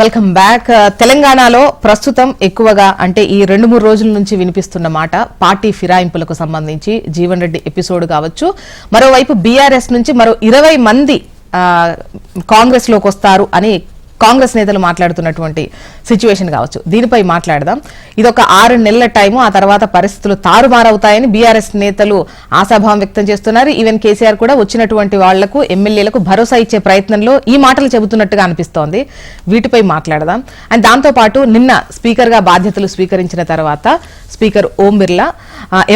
Welcome back. తెలంగాణలో ప్రస్తుతం ఎక్కువగా అంటే ఈ 2-3 రోజుల నుంచి వినిపిస్తున్న మాట పార్టీ ఫిరాయింపులకు సంబంధించి జీవన్ రెడ్డి ఎపిసోడ్ కావచ్చు. మరోవైపు బీఆర్ఎస్ నుంచి మరో 20 మంది కాంగ్రెస్ లోకి వస్తారు అని కాంగ్రెస్ నేతలు మాట్లాడుతున్నటువంటి సిచ్యువేషన్ కావచ్చు. దీనిపై మాట్లాడదాం. ఇదొక 6 నెలల టైము, ఆ తర్వాత పరిస్థితులు తారుమారవుతాయని బీఆర్ఎస్ నేతలు ఆశాభావం వ్యక్తం చేస్తున్నారు. ఈవెన్ కేసీఆర్ కూడా వచ్చినటువంటి వాళ్లకు ఎమ్మెల్యేలకు భరోసా ఇచ్చే ప్రయత్నంలో ఈ మాటలు చెబుతున్నట్టుగా అనిపిస్తోంది. వీటిపై మాట్లాడదాం. అండ్ దాంతోపాటు నిన్న స్పీకర్ గా బాధ్యతలు స్వీకరించిన తర్వాత speaker Om Birla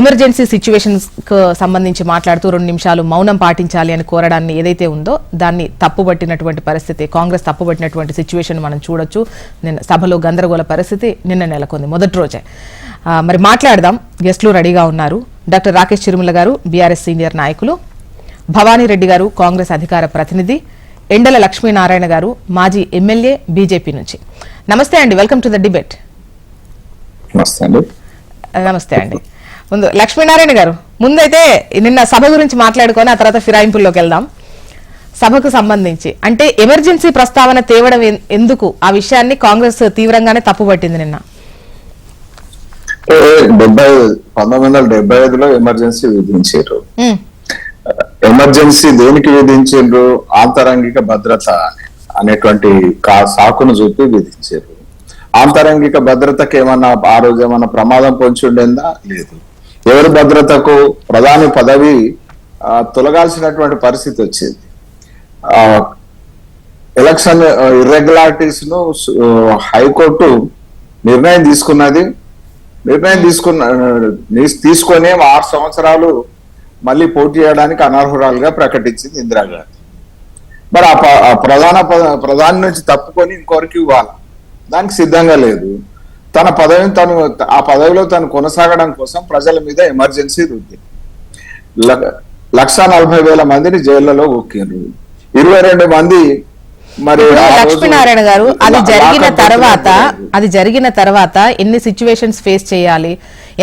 emergency situations కు సంబంధించి మాట్లాడుతూ 2 నిమిషాలు మౌనం పాటించాలి అని కోరడాన్ని ఏదైతే ఉందో దాన్ని తప్పుబట్టినటువంటి పరిస్థితి, కాంగ్రెస్ తప్పుబట్టినటువంటి సిచ్యువేషన్ మనం చూడొచ్చు. నిన్న సభలో గందరగోళ పరిస్థితి నిన్న నెలకొంది మొదటి రోజే. మరి మాట్లాడదాం. గెస్టులు రెడీగా ఉన్నారు. డాక్టర్ రాకేష్ చిరుమల గారు బీఆర్ఎస్ సీనియర్ నాయకులు, భవానీ రెడ్డి గారు కాంగ్రెస్ అధికార ప్రతినిధి, ఎండల లక్ష్మీనారాయణ గారు మాజీ ఎమ్మెల్యే బీజేపీ నుంచి. నమస్తే అండి, వెల్కమ్ టు ద డిబేట్. నమస్తే అండి. ముందు లక్ష్మీనారాయణ గారు, ముందైతే నిన్న సభ గురించి మాట్లాడుకొని ఆ తర్వాత ఫిరాయింపుల్లోకి వెళ్దాం. సభకు సంబంధించి అంటే ఎమర్జెన్సీ ప్రస్తావన తేవడం ఎందుకు, ఆ విషయాన్ని కాంగ్రెస్ తీవ్రంగానే తప్పుపట్టింది నిన్న. 1975లో ఎమర్జెన్సీ విధించారు. ఎమర్జెన్సీ దేనికి విధించారు? ఆంతరంగిక భద్రత అనేటువంటి సాకును చూపి విధించారు. ఆంతరంగిక భద్రతకు ఏమన్నా ఆ రోజు ఏమన్నా ప్రమాదం పొంచి ఉండేందా? లేదు. ఎవరి భద్రతకు? ప్రధాని పదవి తొలగాల్సినటువంటి పరిస్థితి వచ్చింది. ఎలక్షన్ ఇర్రెగ్యులారిటీస్ ను హైకోర్టు నిర్ణయం తీసుకున్నది. నిర్ణయం తీసుకొని 6 సంవత్సరాలు మళ్ళీ పోటీ చేయడానికి అనర్హురాలుగా ప్రకటించింది ఇందిరాగాంధీ. మరి ఆ ప్రధాని నుంచి తప్పుకొని ఇంకొకరికి ఇవ్వాలి, దానికి సిద్ధంగా లేదు. తన పదవిని ఆ పదవిలో తను కొనసాగడం కోసం ప్రజల మీద ఎమర్జెన్సీ రుద్ది 1,40,000 మందిని జైళ్లలో ఒక్కిండ్రు. 22 మంది. మరి లక్ష్మీనారాయణ గారు, అది జరిగిన తర్వాత ఎన్ని సిచ్యువేషన్స్ ఫేస్ చేయాలి,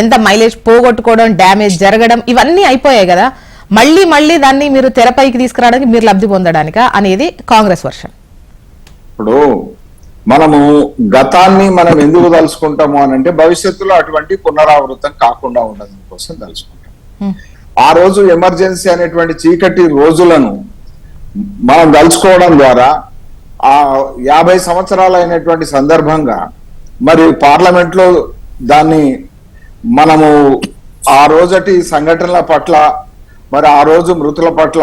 ఎంత మైలేజ్ పోగొట్టుకోవడం, డ్యామేజ్ జరగడం, ఇవన్నీ అయిపోయాయి కదా. మళ్ళీ దాన్ని మీరు తెరపైకి తీసుకురావడానికి, మీరు లబ్ధి పొందడానిక అనేది కాంగ్రెస్ వర్షన్. ఇప్పుడు మనము గతాన్ని మనం ఎందుకు తలుచుకుంటాము అని అంటే భవిష్యత్తులో అటువంటి పునరావృతం కాకుండా ఉండడం కోసం తలుచుకుంటాం. ఆ రోజు ఎమర్జెన్సీ అనేటువంటి చీకటి రోజులను మనం తలుచుకోవడం ద్వారా ఆ 50 సంవత్సరాలు అయినటువంటి సందర్భంగా మరి పార్లమెంట్ లో దాన్ని మనము ఆ రోజటి సంఘటనల పట్ల, మరి ఆ రోజు మృతుల పట్ల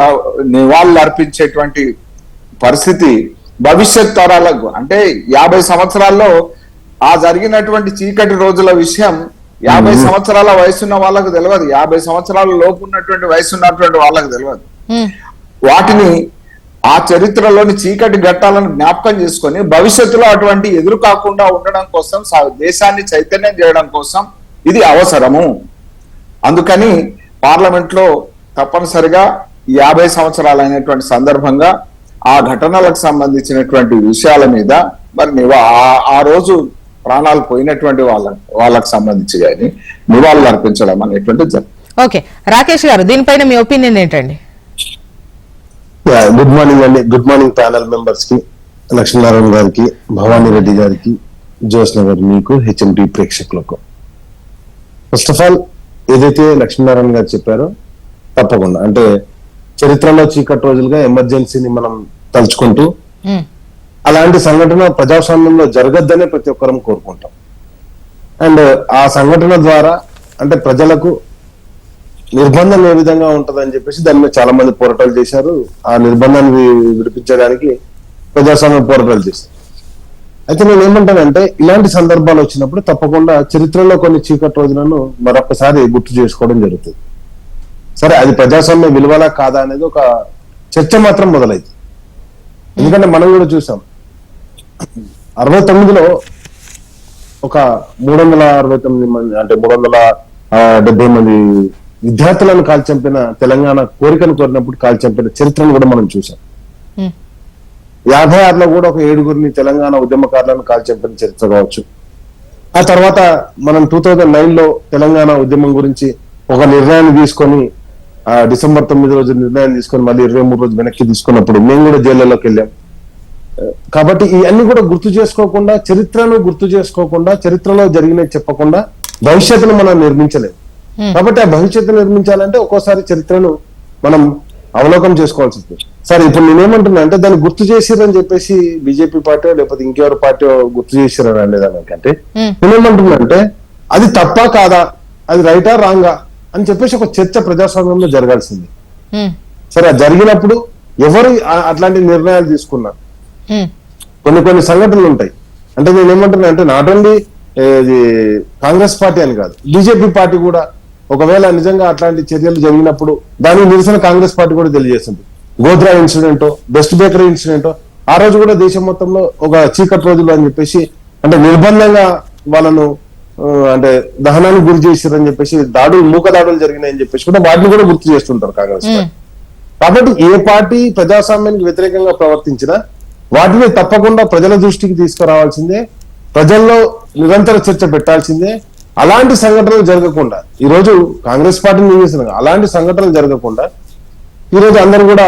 నివాళులు అర్పించేటువంటి పరిస్థితి భవిష్యత్ తరాలకు, అంటే 50 సంవత్సరాల్లో ఆ జరిగినటువంటి చీకటి రోజుల విషయం 50 సంవత్సరాల వయసున్న వాళ్ళకు తెలియదు, 50 సంవత్సరాల లోపు ఉన్నటువంటి వయసు ఉన్నటువంటి వాళ్ళకు తెలియదు. వాటిని ఆ చరిత్రలోని చీకటి ఘట్టాలను జ్ఞాపకం చేసుకొని భవిష్యత్తులో అటువంటి ఎదురు కాకుండా ఉండడం కోసం, దేశాన్ని చైతన్యం చేయడం కోసం ఇది అవసరము. అందుకని పార్లమెంట్ లో తప్పనిసరిగా 50 సంవత్సరాలు అయినటువంటి సందర్భంగా ఆ ఘటనలకు సంబంధించినటువంటి విషయాల మీద మరి ఆ రోజు ప్రాణాలు పోయినటువంటి వాళ్ళకు సంబంధించి కానీ నివాళులు అర్పించడం అనేటువంటిది జరుగుతుంది. ఓకే, రాకేష్ గారు, దీనిపైన మీ ఒపీనియన్ ఏంటండి? గుడ్ మార్నింగ్ అండి. గుడ్ మార్నింగ్ ప్యానల్ మెంబర్స్ కి, లక్ష్మీనారాయణ గారికి, భవానీ రెడ్డి గారికి, జోస్న గారు, మీకు, హెచ్ఎండి ప్రేక్షకులకు. ఫస్ట్ ఆఫ్ ఆల్ ఏదైతే లక్ష్మీనారాయణ గారు చెప్పారో తప్పకుండా అంటే చరిత్రలో చీకటి రోజులుగా ఎమర్జెన్సీని మనం తలుచుకుంటూ అలాంటి సంఘటన ప్రజాస్వామ్యంలో జరగద్దనే ప్రతి ఒక్కరం కోరుకుంటాం. అండ్ ఆ సంఘటన ద్వారా అంటే ప్రజలకు నిర్బంధం ఏ విధంగా ఉంటదని చెప్పేసి దాని మీద చాలా మంది పోరాటాలు చేశారు. ఆ నిర్బంధాన్ని విడిపించడానికి ప్రజాస్వామ్య పోరాటాలు చేశారు. అయితే నేను ఏమంటానంటే ఇలాంటి సందర్భాలు వచ్చినప్పుడు తప్పకుండా చరిత్రలో కొన్ని చీకటి రోజులను మరొకసారి గుర్తు చేసుకోవడం జరుగుతుంది. సరే, అది ప్రజాస్వామ్య విలువలా కాదా అనేది ఒక చర్చ మాత్రం మొదలైంది. ఎందుకంటే మనం కూడా చూసాం 69లో ఒక 369 మంది అంటే 370 మంది విద్యార్థులను కాల్చంపిన, తెలంగాణ కోరికను కోరినప్పుడు కాల్చంపిన చరిత్రను కూడా మనం చూసాం. 56లో కూడా ఒక 7గురిని తెలంగాణ ఉద్యమకారులను కాల్చంపిన చరిత్ర కావచ్చు. ఆ తర్వాత మనం 2009లో తెలంగాణ ఉద్యమం గురించి ఒక నిర్ణయాన్ని తీసుకొని డిసెంబర్ 9 రోజు నిర్ణయం తీసుకొని మళ్ళీ 23 రోజు వెనక్కి తీసుకున్నప్పుడు మేము కూడా జైళ్లలోకి వెళ్ళాం. కాబట్టి ఇవన్నీ కూడా గుర్తు చేసుకోకుండా, చరిత్రను గుర్తు చేసుకోకుండా, చరిత్రలో జరిగినవి చెప్పకుండా భవిష్యత్తును మనం నిర్మించలేము. కాబట్టి ఆ భవిష్యత్తు నిర్మించాలంటే ఒక్కోసారి చరిత్రను మనం అవలోకనం చేసుకోవాల్సి వస్తుంది. సరే, ఇప్పుడు నేనేమంటున్నా అంటే దాన్ని గుర్తు చేసిరని చెప్పేసి బీజేపీ పార్టీ లేకపోతే ఇంకెవరి పార్టీ గుర్తు చేసిరని అనేదానికంటే నేనేమంటున్నా అంటే అది తప్పా కాదా, అది రైటా రాంగా అని చెప్పేసి ఒక చర్చ ప్రజాస్వామ్యంలో జరగాల్సింది. సరే, అది జరిగినప్పుడు ఎవరు అట్లాంటి నిర్ణయాలు తీసుకున్నారు, కొన్ని సంఘటనలు ఉంటాయి. అంటే నేను ఏమంటున్నా అంటే నాట్ ఓన్లీ కాంగ్రెస్ పార్టీ అని కాదు, బీజేపీ పార్టీ కూడా ఒకవేళ నిజంగా అట్లాంటి చర్యలు జరిగినప్పుడు దానికి నిరసన కాంగ్రెస్ పార్టీ కూడా తెలియజేస్తుంది. Godhra incident, best bakery incident, ఆ రోజు కూడా దేశం మొత్తంలో ఒక చీకటి రోజులు అని చెప్పేసి అంటే నిర్బంధంగా వాళ్ళను అంటే దహనానికి గురి చేశారని చెప్పేసి మూక దాడులు జరిగినాయని చెప్పేసి కూడా వాటిని కూడా గుర్తు చేస్తుంటారు కాంగ్రెస్ పార్టీ. కాబట్టి ఏ పార్టీ ప్రజాస్వామ్యానికి వ్యతిరేకంగా ప్రవర్తించినా వాటిని తప్పకుండా ప్రజల దృష్టికి తీసుకురావాల్సిందే, ప్రజల్లో నిరంతర చర్చ పెట్టాల్సిందే. అలాంటి సంఘటనలు జరగకుండా ఈ రోజు కాంగ్రెస్ పార్టీని నియమిస్తున్నారు, అలాంటి సంఘటనలు జరగకుండా ఈ రోజు అందరూ కూడా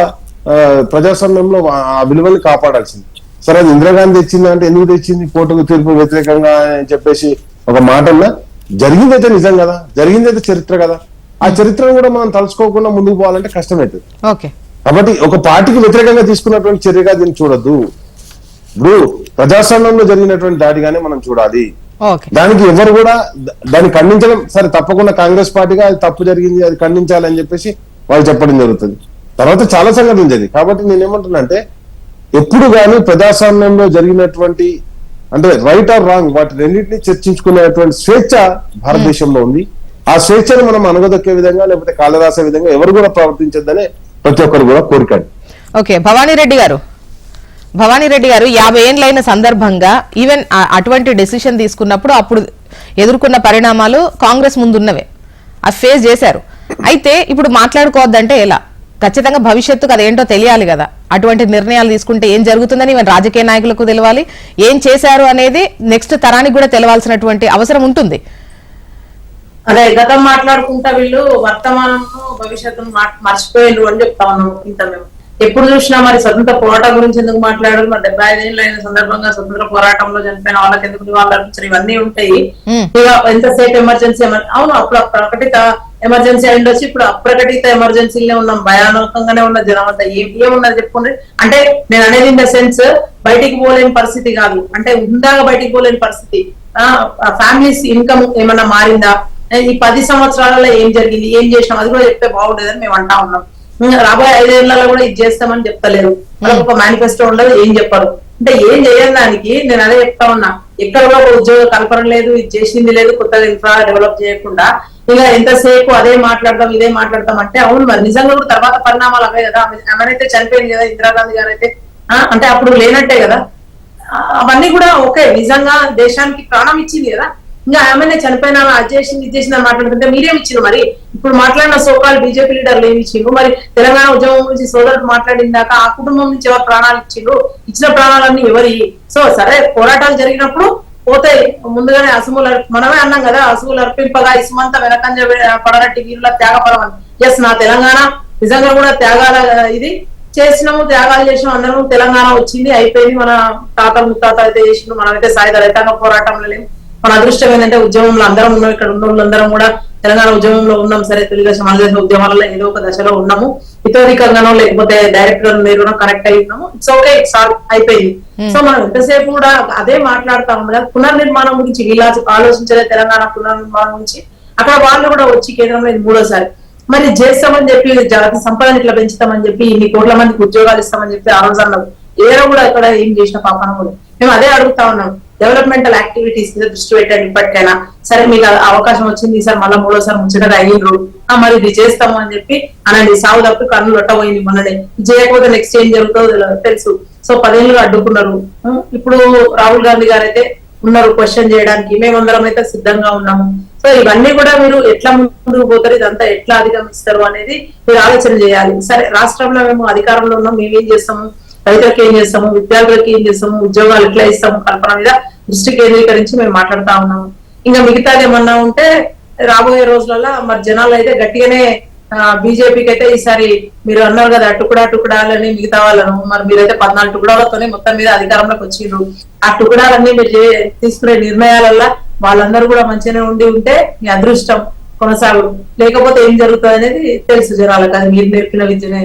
ప్రజాస్వామ్యంలో ఆ విలువల్ని కాపాడాల్సింది. సరే, అది ఇందిరాగాంధీ తెచ్చింది అంటే ఎందుకు తెచ్చింది, కోర్టుకు తీర్పు వ్యతిరేకంగా అని చెప్పేసి ఒక మాటన్నా జరిగిందైతే నిజం కదా, జరిగిందైతే చరిత్ర కదా. ఆ చరిత్రను కూడా మనం తలుచుకోకుండా ముందుకు పోవాలంటే కష్టమవుతుంది. కాబట్టి ఒక పార్టీకి వ్యతిరేకంగా తీసుకున్నటువంటి చర్యగా దీన్ని చూడొద్దు. ఇప్పుడు ప్రజాస్వామ్యంలో జరిగినటువంటి దాడిగానే మనం చూడాలి. దానికి ఎవరు కూడా దాన్ని ఖండించడం, సరే తప్పకుండా కాంగ్రెస్ పార్టీగా అది తప్పు జరిగింది, అది ఖండించాలని చెప్పేసి వాళ్ళు చెప్పడం జరుగుతుంది. తర్వాత చాలా సంఘటనలు జరిగింది. కాబట్టి నేనేమంటున్నా అంటే ఎప్పుడు కానీ ప్రజాస్వామ్యంలో జరిగినటువంటి అంటే రైట్ ఆర్ రాంగ్ వాటి రెండింటినీ చర్చించుకునేటువంటి స్వేచ్ఛ భారతదేశంలో ఉంది. ఆ స్వేచ్ఛను మనం అనగదొక్కే విధంగా లేకపోతే కాలరాసే విధంగా ఎవరు కూడా ప్రవర్తించద్దనే ప్రతి ఒక్కరు కూడా కోరికండి. ఓకే, భవానీ రెడ్డి గారు 50 ఏళ్ళైన సందర్భంగా ఈవెన్ అటువంటి డెసిషన్ తీసుకున్నప్పుడు అప్పుడు ఎదుర్కొన్న పరిణామాలు కాంగ్రెస్ ముందున్నవే, అది ఫేస్ చేశారు. అయితే ఇప్పుడు మాట్లాడుకోవద్దంటే ఎలా? ఖచ్చితంగా భవిష్యత్తుకు అదేంటో తెలియాలి కదా. అటువంటి నిర్ణయాలు తీసుకుంటే ఏం జరుగుతుందని ఈవెన్ రాజకీయ నాయకులకు తెలియాలి, ఏం చేశారు అనేది నెక్స్ట్ తరానికి కూడా తెలవాల్సినటువంటి అవసరం ఉంటుంది. అదే గతం మాట్లాడుకుంటా వీళ్ళు వర్తమానంలో భవిష్యత్తును మర్చిపోయారు అని చెప్తా ఉన్నాం. ఇంత మేము ఎప్పుడు చూసినా మరి స్వతంత్ర పోరాటం గురించి ఎందుకు మాట్లాడారు, మరి 75 ఏళ్ళు అయిన సందర్భంగా స్వతంత్ర పోరాటంలో చనిపోయిన వాళ్ళకి ఎందుకు నివాళులర్పించారు, ఇవన్నీ ఉంటాయి. ఇక ఎంతసేపు ఎమర్జెన్సీ అవును, అప్పుడు ప్రకటిత ఎమర్జెన్సీ అయిండొచ్చు, ఇప్పుడు అప్రకటిత ఎమర్జెన్సీలోనే ఉన్నాం, భయానకంగానే ఉన్న జనం అంతా. ఏమున్నది చెప్పుకోండి. అంటే నేను అనేది ఇన్ ద సెన్స్ బయటికి పోలేని పరిస్థితి కాదు, అంటే ఉందాగా బయటికి పోలేని పరిస్థితి. ఫ్యామిలీస్ ఇన్కమ్ ఏమన్నా మారిందా, ఈ 10 సంవత్సరాలలో ఏం జరిగింది, ఏం చేసినాం, అది కూడా చెప్తే బాగుండేదని మేము అంటా ఉన్నాం. రాబోయే 5 ఏళ్లలో కూడా ఇది చేస్తామని చెప్తలేరు, వాళ్ళకి ఒక మేనిఫెస్టో ఉండదు, ఏం చెప్పరు. అంటే ఏం చేయని దానికి నేను అదే చెప్తా ఉన్నా, ఎక్కడ కూడా ఒక ఉద్యోగ కల్పన లేదు, ఇది చేసింది లేదు, కొత్తగా ఇన్ఫ్రా డెవలప్ చేయకుండా ఇక ఎంతసేపు అదే మాట్లాడతాం ఇదే మాట్లాడతాం అంటే అవును, మరి నిజంగా కూడా తర్వాత పరిణామాలు అవే కదా. ఆమెనైతే చనిపోయింది కదా ఇందిరాగాంధీ గారు అయితే, అంటే అప్పుడు లేనట్టే కదా. అవన్నీ కూడా ఓకే, నిజంగా దేశానికి ప్రాణం ఇచ్చింది కదా. ఇంకా ఆమెనే చనిపోయినా అది చేసింది ఇది చేసిందని మాట్లాడుతుంటే మీరేమి ఇచ్చిండ్రు? మరి ఇప్పుడు మాట్లాడిన సోకాల్ బీజేపీ లీడర్లు ఏమి ఇచ్చిండ్రు? మరి తెలంగాణ ఉద్యమం గురించి సోదరుడు మాట్లాడిందాక ఆ కుటుంబం నుంచి ఎవరు ప్రాణాలు ఇచ్చిండ్రు? ఇచ్చిన ప్రాణాలన్నీ ఎవరి? సో సరే, పోరాటాలు జరిగినప్పుడు పోతాయి, ముందుగానే అసుములు మనమే అన్నాం కదా, అసుములు అర్పింపగా ఇసుమంత వెనకంజ పడరట్టి వీరుల త్యాగపరం అని. ఎస్, నా తెలంగాణ నిజంగా కూడా త్యాగాల ఇది చేసినాము, త్యాగాలు చేసినాం, అందరం తెలంగాణ వచ్చింది, అయిపోయింది. మన తాత ముత్తాత అయితే చేసిండు, మనమైతే సాయుధ రైతాంగ పోరాటంలో లేము. మన అదృష్టం ఏంటంటే ఉద్యమంలో అందరం ఉన్నాం, ఇక్కడ ఉన్న వాళ్ళందరం కూడా తెలంగాణ ఉద్యమంలో ఉన్నాం. సరే, తెలుగుదేశం మనదేశ ఉద్యమాలలో ఏదో ఒక దశలో ఉన్నాము, ఇతోధికంగానో లేకపోతే డైరెక్ట్ గా మీరు కనెక్ట్ అయి ఉన్నాము. ఇట్స్ ఓకే, ఇట్స్ ఆల్ అయిపోయింది. సో మనం ఎంతసేపు కూడా అదే మాట్లాడుతా ఉండగా పునర్నిర్మాణం గురించి వీళ్ళ ఆలోచించలే, తెలంగాణ పునర్నిర్మాణం గురించి. అక్కడ వాళ్ళు కూడా వచ్చి కేంద్రంలో ఇది 3వసారి మరి చేస్తామని చెప్పి జాతి సంపదను ఇట్లా పెంచుతామని చెప్పి ఇన్ని కోట్ల మందికి ఉద్యోగాలు ఇస్తామని చెప్పి ఆ రోజు అన్నారు. ఏదో కూడా ఇక్కడ ఏం చేసిన పాపన కూడా మేము అదే అడుగుతా ఉన్నాం. డెవలప్మెంటల్ యాక్టివిటీస్ మీద దృష్టి పెట్టండి ఇప్పటికైనా. సరే, మీకు అవకాశం వచ్చింది సార్, మళ్ళీ 3వసారి ముచ్చటగా అయ్యిండ్రు, మరి ఇది చేస్తాము అని చెప్పి అనండి. సాగు తప్పి కన్ను లొట్టబోయింది మొన్ననే. చేయకపోతే నెక్స్ట్ ఏం జరుగుతుందో తెలుసు. సో 10 ఏళ్ళు అడ్డుకున్నారు. ఇప్పుడు రాహుల్ గాంధీ గారు అయితే ఉన్నారు క్వశ్చన్ చేయడానికి, మేమందరం అయితే సిద్ధంగా ఉన్నాము. సో ఇవన్నీ కూడా మీరు ఎట్లా ముందుకు పోతారు, ఇదంతా ఎట్లా అధిగమిస్తారు అనేది మీరు ఆలోచన చేయాలి. సరే, రాష్ట్రంలో మేము అధికారంలో ఉన్నాం, మేమేం చేస్తాము, రైతులకు ఏం చేస్తాము, విద్యార్థులకు ఏం చేస్తాము, ఉద్యోగాలు ఎట్లా ఇస్తాము, కల్పన మీద దృష్టి కేంద్రీకరించి మేము మాట్లాడుతా ఉన్నాము. ఇంకా మిగతాది ఏమన్నా ఉంటే రాబోయే రోజులలో మరి జనాలు అయితే గట్టిగానే బీజేపీకి అయితే ఈసారి మీరు అన్నారు కదా టుకుడాలని మిగతా వాళ్ళను, మరి మీరైతే 14 టుకుడాలతోనే మొత్తం మీద అధికారంలోకి వచ్చిండ్రు. ఆ టుకుడాలన్నీ మీరు తీసుకునే నిర్ణయాలల్లో వాళ్ళందరూ కూడా మంచిగానే ఉంటే మీ అదృష్టం కొనసాగు, లేకపోతే ఏం జరుగుతుంది అనేది తెలుసు జనాలకు. అది మీరు నేర్పిన విద్యనే.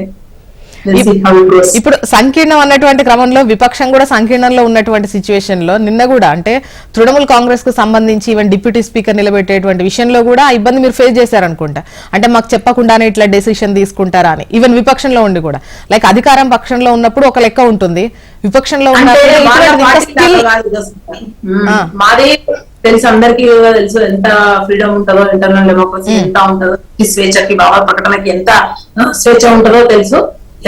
ఇప్పుడు సంకీర్ణం అన్నటువంటి క్రమంలో విపక్షం కూడా సంకీర్ణంలో ఉన్నటువంటి సిచ్యువేషన్ లో నిన్న కూడా అంటే తృణమూల్ కాంగ్రెస్ కు సంబంధించి ఈవెన్ డిప్యూటీ స్పీకర్ నిలబెట్టేటువంటి విషయంలో కూడా ఆ ఇబ్బంది మీరు ఫేస్ చేశారనుకుంటా. అంటే మాకు చెప్పకుండానే ఇట్లా డెసిషన్ తీసుకుంటారా అని. ఈవెన్ విపక్షంలో ఉండి కూడా లైక్ అధికారం పక్షంలో ఉన్నప్పుడు ఒక లెక్క ఉంటుంది, విపక్షంలో మాది తెలుసు, అందరికీ తెలుసు ఎంత ఫ్రీడమ్ ఉంటుందో, ఇంటర్నల్ డెమోక్రసీ ఎంత ఉంటుందో, స్వేచ్ఛకి భావ ప్రకటనకి ఎంత స్వేచ్ఛ ఉంటుందో తెలుసు.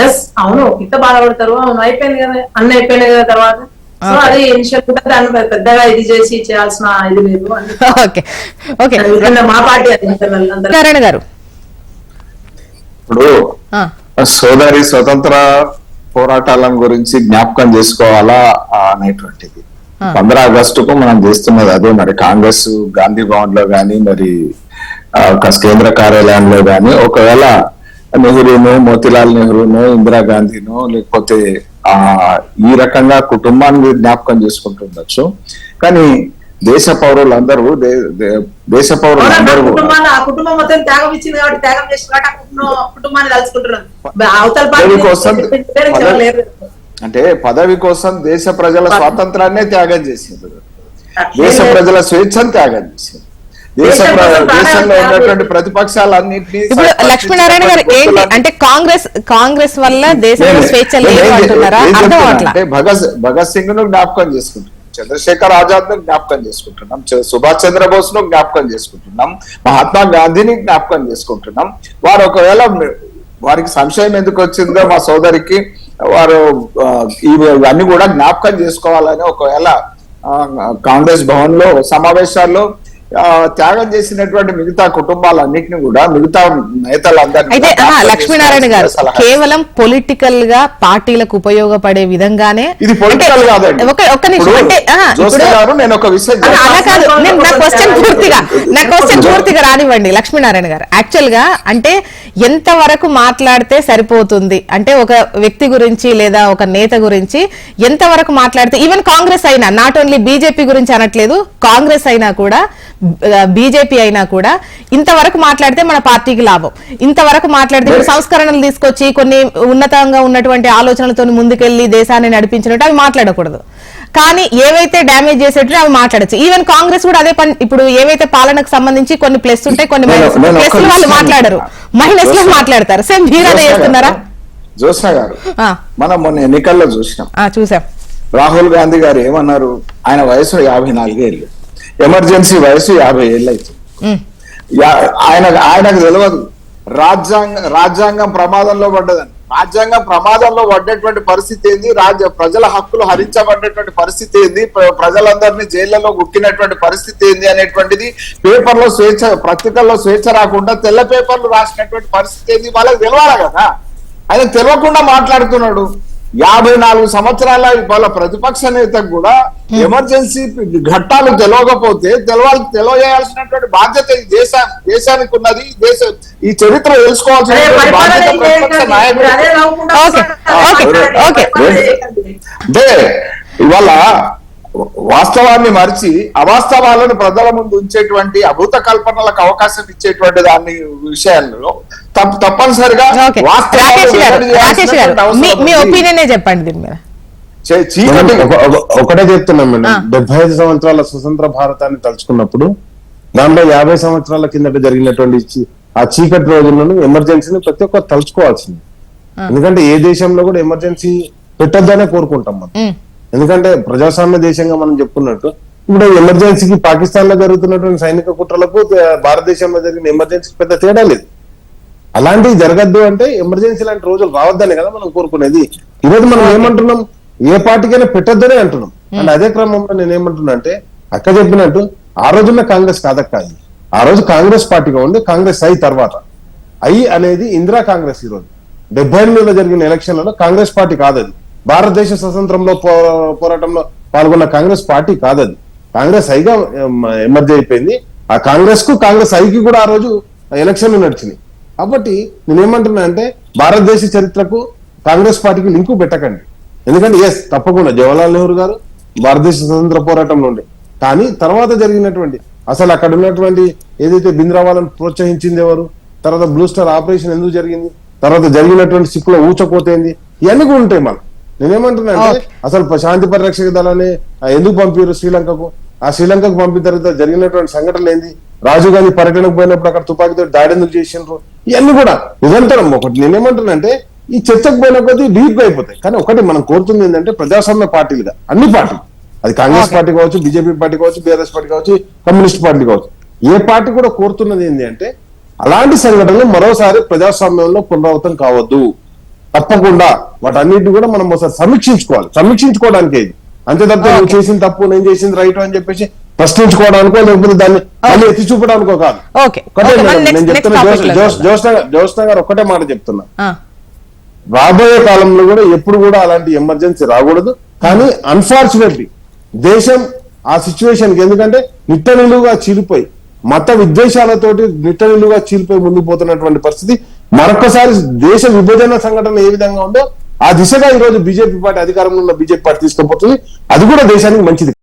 ఎస్ అవును, ఇంత బాధపడతారు, అవును అయిపోయింది కదా, అన్ని అయిపోయినాయి కదా తర్వాత. సో అది ఇనిషియల్ దాన్ని పెద్దగా ఇది చేసి చేయాల్సిన ఇది లేదు. మా పార్టీ అది నారాయణ గారు. ఇప్పుడు సోదరి స్వతంత్ర పోరాటాలను గురించి జ్ఞాపకం చేసుకోవాలా అనేటువంటిది 15 ఆగస్టుకు మనం చేస్తున్నది అదే. మరి కాంగ్రెస్ గాంధీ భవన్ లో గాని, మరి కేంద్ర కార్యాలయంలో గాని ఒకవేళ నెహ్రూను, మోతీలాల్ నెహ్రూను, ఇందిరాగాంధీను, లేకపోతే ఈ రకంగా కుటుంబాన్ని జ్ఞాపకం చేసుకుంటుండొచ్చు. కానీ దేశ పౌరులందరూ దేశ పౌరులందరూ కుటుంబం మొత్తం త్యాగం ఇచ్చింది కాబట్టి త్యాగం చేసిన కుటుంబాన్ని తలుచుకుంటున్నారు. అంటే పదవి కోసం దేశ ప్రజల స్వాతంత్రాన్నే త్యాగం చేసింది, దేశ ప్రజల స్వేచ్ఛను త్యాగం చేసింది, దేశంలో ఉన్నటువంటి ప్రతిపక్షాలన్నింటినీ. ఇప్పుడు లక్ష్మీనారాయణ గారు ఏంటి అంటే కాంగ్రెస్ వల్ల దేశంలో స్వేచ్ఛ లేదు అంటున్నారా? అంటే భగత్ సింగ్ ను జ్ఞాపకం చేసుకుంటున్నాం, చంద్రశేఖర్ ఆజాద్ ను జ్ఞాపకం చేసుకుంటున్నాం, సుభాష్ చంద్రబోస్ ను జ్ఞాపకం చేసుకుంటున్నాం, మహాత్మా గాంధీని జ్ఞాపకం చేసుకుంటున్నాం. వారు ఒకవేళ వారికి సంశయం ఎందుకు వచ్చిందో మా సోదరికి, వారు ఇవన్నీ కూడా జ్ఞాపకం చేసుకోవాలని ఒకవేళ కాంగ్రెస్ భవన్ లో సమావేశాల్లో త్యాగం చేసినటువంటి మిగతా కుటుంబాలన్నింటినీ కూడా, మిగతా నేతలందరినీ. అయితే లక్ష్మీనారాయణ గారు కేవలం పొలిటికల్ గా పార్టీలకు ఉపయోగపడే విధంగానే ఇది పొలిటికల్ కాదండి. ఒక్క నిమిషం అంటే నేను ఒక విషయం అలా కాదు, నా క్వశ్చన్ పూర్తిగా రానివ్వండి లక్ష్మీనారాయణ గారు. యాక్చువల్ గా అంటే ఎంత వరకు మాట్లాడితే సరిపోతుంది అంటే ఒక వ్యక్తి గురించి లేదా ఒక నేత గురించి ఎంత వరకు మాట్లాడితే, ఈవెన్ కాంగ్రెస్ అయినా, నాట్ ఓన్లీ బీజేపీ గురించి అనట్లేదు, కాంగ్రెస్ అయినా కూడా బీజేపీ అయినా కూడా ఇంతవరకు మాట్లాడితే మన పార్టీకి లాభం, ఇంతవరకు మాట్లాడితే సంస్కరణలు తీసుకొచ్చి కొన్ని ఉన్నతంగా ఉన్నటువంటి ఆలోచనలతో ముందుకెళ్లి దేశాన్ని నడిపించినట్టు అవి మాట్లాడకూడదు. కానీ ఏవైతే డ్యామేజ్ చేసేటో అవి మాట్లాడచ్చు. ఈవెన్ కాంగ్రెస్ కూడా అదే పని. ఇప్పుడు ఏవైతే పాలనకు సంబంధించి కొన్ని ప్లస్ ఉంటాయి, కొన్ని మైనస్. ప్లస్ వాళ్ళు మాట్లాడరు, మైనస్ లో మాట్లాడతారు. సేమ్ మీరు అదే చేస్తున్నారా? జోస్నా గారు, మనం మొన్న ఎన్నికల్లో చూసాం. రాహుల్ గాంధీ గారు ఏమన్నారు? ఆయన వయసు 54 ఏళ్ళు, ఎమర్జెన్సీ వయసు 50 ఏళ్ళు అవుతుంది. ఆయనకు తెలియదు రాజ్యాంగం ప్రమాదంలో పడ్డదని. రాజ్యాంగం ప్రమాదంలో పడ్డటువంటి పరిస్థితి ఏంది, ప్రజల హక్కులు హరించబడ్డటువంటి పరిస్థితి ఏంది, ప్రజలందరినీ జైళ్లలో గుక్కినటువంటి పరిస్థితి ఏంది అనేటువంటిది పేపర్లో స్వేచ్ఛ, పత్రికల్లో స్వేచ్ఛ రాకుండా తెల్ల పేపర్లు రాసినటువంటి పరిస్థితి ఏంది వాళ్ళకి తెలియాలి కదా. ఆయన తెలియకుండా మాట్లాడుతున్నాడు. 54 సంవత్సరాల వాళ్ళ ప్రతిపక్ష నేతకు కూడా ఎమర్జెన్సీ ఘట్టాలు తెలియకపోతే తెలియజేయాల్సినటువంటి బాధ్యత ఈ దేశానికి ఉన్నది. ఈ చరిత్ర తెలుసుకోవాల్సిన బాధ్యత ప్రతిపక్ష నాయకుడు. అంటే ఇవాళ వాస్తవాన్ని మరిచి అవాస్తవాలను ప్రజల ముందు ఉంచేటువంటి అభూత కల్పనలకు అవకాశం ఇచ్చేటువంటి దాని విషయాల్లో తప్పనిసరిగా చెప్పండి. ఒకటే చెప్తున్నాం మేడం, 75 సంవత్సరాల స్వతంత్ర భారతాన్ని తలుచుకున్నప్పుడు దాంట్లో 50 సంవత్సరాల కిందట జరిగినటువంటి ఆ చీకటి రోజులను ఎమర్జెన్సీని ప్రతి ఒక్కరు తలుచుకోవాల్సింది. ఎందుకంటే ఏ దేశంలో కూడా ఎమర్జెన్సీ పెట్టొద్దనే కోరుకుంటాం మనం. ఎందుకంటే ప్రజాస్వామ్య దేశంగా మనం చెప్పుకున్నట్టు ఇప్పుడు ఎమర్జెన్సీకి పాకిస్తాన్ లో జరుగుతున్నటువంటి సైనిక కుట్రలకు భారతదేశంలో జరిగిన ఎమర్జెన్సీకి పెద్ద తేడా లేదు. అలాంటివి జరగద్దు అంటే ఎమర్జెన్సీ లాంటి రోజులు రావద్దనే కదా మనం కోరుకునేది. ఈరోజు మనం ఏమంటున్నాం, ఏ పార్టీకైనా పెట్టొద్దనే అంటున్నాం. అండ్ అదే క్రమంలో నేను ఏమంటున్నా అంటే అక్క చెప్పినట్టు ఆ రోజున కాంగ్రెస్ కాదక్క, ఆ రోజు కాంగ్రెస్ పార్టీగా ఉంది. కాంగ్రెస్ తర్వాత అనేది ఇందిరా కాంగ్రెస్. ఈ రోజు 78లో జరిగిన ఎలక్షన్లలో కాంగ్రెస్ పార్టీ కాదది. భారతదేశ స్వతంత్రంలో పోరాటంలో పాల్గొన్న కాంగ్రెస్ పార్టీ కాదది. కాంగ్రెస్ ఐగా ఎమర్జ్ అయిపోయింది. ఆ కాంగ్రెస్ కు కాంగ్రెస్ ఐకి కూడా ఆ రోజు ఎలక్షన్లు నడిచినాయి. కాబట్టి నేనేమంటున్నా అంటే భారతదేశ చరిత్రకు కాంగ్రెస్ పార్టీకి లింకు పెట్టకండి. ఎందుకంటే తప్పకుండా జవహర్లాల్ నెహ్రూ గారు భారతదేశ స్వతంత్ర పోరాటంలో ఉండే, కానీ తర్వాత జరిగినటువంటి అసలు అక్కడ ఉన్నటువంటి ఏదైతే బింద్రావాలను ప్రోత్సహించింది ఎవరు, తర్వాత బ్లూ స్టార్ ఆపరేషన్ ఎందుకు జరిగింది, తర్వాత జరిగినటువంటి సిక్కుల ఊచకోతేంది, ఇవన్నీ కూడా ఉంటాయి. మనం నేనేమంటున్నా అంటే అసలు శాంతి పరిరక్షక దళాన్ని ఎందుకు పంపారు శ్రీలంకకు, ఆ శ్రీలంకకు పంపిన తర్వాత జరిగినటువంటి సంఘటనలు ఏంది, రాజీవ్ గాంధీ పర్యటనకు పోయినప్పుడు అక్కడ తుపాకీతో దాడి ఎందుకు చేసిండ్రు, ఇవన్నీ కూడా నిరంతరం ఒకటి నేనేమంటున్నా అంటే ఈ చర్చకు పోయిన కొద్దీ డీప్ గా అయిపోతాయి. కానీ ఒకటి మనం కోరుతుంది ఏంటంటే ప్రజాస్వామ్య పార్టీలుగా అన్ని పార్టీలు, అది కాంగ్రెస్ పార్టీ కావచ్చు, బీజేపీ పార్టీ కావచ్చు, బీఆర్ఎస్ పార్టీ కావచ్చు, కమ్యూనిస్ట్ పార్టీ కావచ్చు, ఏ పార్టీ కూడా కోరుతున్నది ఏంటి అంటే అలాంటి సంఘటనలు మరోసారి ప్రజాస్వామ్యంలో పునరావృతం కావద్దు. తప్పకుండా వాటన్నిటిని కూడా మనం ఒకసారి సమీక్షించుకోవడానికి ఇది అంతే తప్ప నువ్వు చేసిన తప్పు నేను చేసింది రైట్ అని చెప్పేసి ప్రశ్నించుకోవడానికో లేకపోతే దాన్ని మళ్ళీ ఎత్తి చూపడానికో కాదు. ఒకటే నేను చెప్తున్నా, జ్యోత్స్న గారు ఒక్కటే మాట చెప్తున్నా, రాబోయే కాలంలో కూడా ఎప్పుడు కూడా అలాంటి ఎమర్జెన్సీ రాకూడదు. కానీ అన్ఫార్చునేట్లీ దేశం ఆ సిచ్యువేషన్ కి, ఎందుకంటే నిట్టనిలుగా చీలిపోయి మత విద్వేషాలతోటి నిట్టనిలుగా చీలిపోయి ముందుకు పోతున్నటువంటి పరిస్థితి, మరొకసారి దేశ విభజన సంఘటన ఏ విధంగా ఉందో ఆ దిశగా ఈ రోజు బీజేపీ పార్టీ అధికారంలో ఉన్న బీజేపీ పార్టీ తీసుకుపోతుంది. అది కూడా దేశానికి మంచిది.